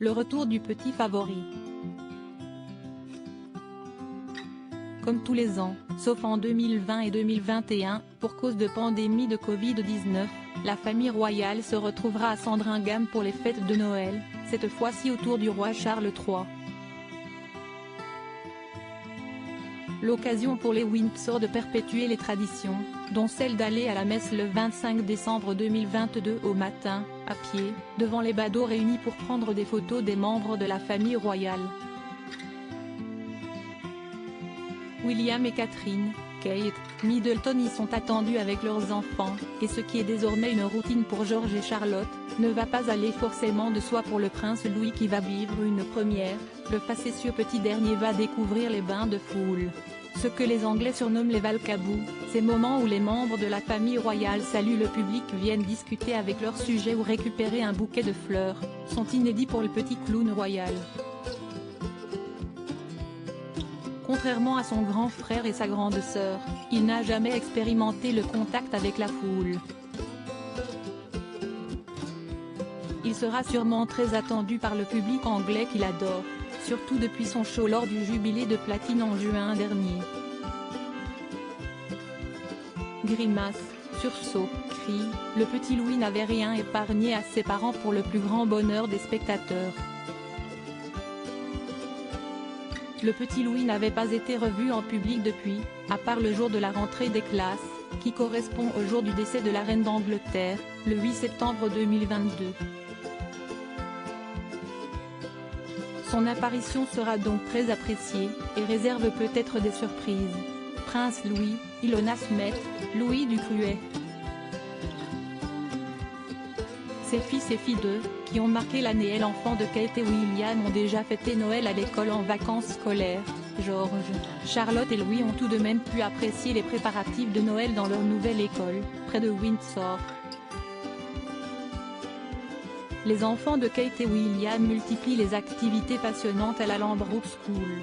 Le retour du petit favori. Comme tous les ans, sauf en 2020 et 2021, pour cause de pandémie de Covid-19, la famille royale se retrouvera à Sandringham pour les fêtes de Noël, cette fois-ci autour du roi Charles III. L'occasion pour les Windsor de perpétuer les traditions, dont celle d'aller à la messe le 25 décembre 2022 au matin, à pied, devant les badauds réunis pour prendre des photos des membres de la famille royale. William et Catherine, Kate Middleton y sont attendus avec leurs enfants, et ce qui est désormais une routine pour George et Charlotte, ne va pas aller forcément de soi pour le prince Louis qui va vivre une première. Le facétieux petit dernier va découvrir les bains de foule. Ce que les Anglais surnomment les valcabous, ces moments où les membres de la famille royale saluent le public, viennent discuter avec leur sujet ou récupérer un bouquet de fleurs, sont inédits pour le petit clown royal. Contrairement à son grand frère et sa grande sœur, il n'a jamais expérimenté le contact avec la foule. Il sera sûrement très attendu par le public anglais qui l'adore, surtout depuis son show lors du jubilé de platine en juin dernier. Grimaces, sursauts, cris, le petit Louis n'avait rien épargné à ses parents pour le plus grand bonheur des spectateurs. Le petit Louis n'avait pas été revu en public depuis, à part le jour de la rentrée des classes, qui correspond au jour du décès de la reine d'Angleterre, le 8 septembre 2022. Son apparition sera donc très appréciée, et réserve peut-être des surprises. Prince Louis, Ilona Smith, Louis du Cruet. Ses fils et filles d'eux, qui ont marqué l'année et l'enfant de Kate et William ont déjà fêté Noël à l'école en vacances scolaires. George, Charlotte et Louis ont tout de même pu apprécier les préparatifs de Noël dans leur nouvelle école, près de Windsor. Les enfants de Kate et William multiplient les activités passionnantes à la Lambroup School.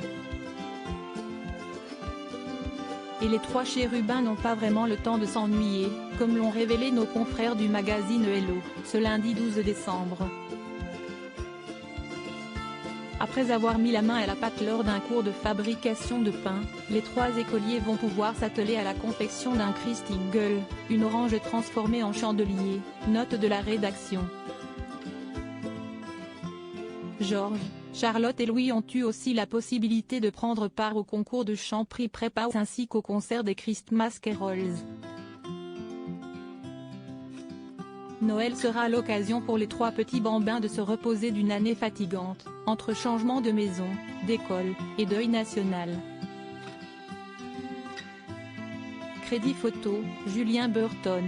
Et les trois chérubins n'ont pas vraiment le temps de s'ennuyer, comme l'ont révélé nos confrères du magazine Hello, ce lundi 12 décembre. Après avoir mis la main à la pâte lors d'un cours de fabrication de pain, les trois écoliers vont pouvoir s'atteler à la confection d'un Christingle, une orange transformée en chandelier, note de la rédaction. George, Charlotte et Louis ont eu aussi la possibilité de prendre part au concours de chant prix Prépa ainsi qu'au concert des Christmas Carols. Noël sera l'occasion pour les trois petits bambins de se reposer d'une année fatigante, entre changement de maison, d'école, et deuil national. Crédit photo, Julien Burton.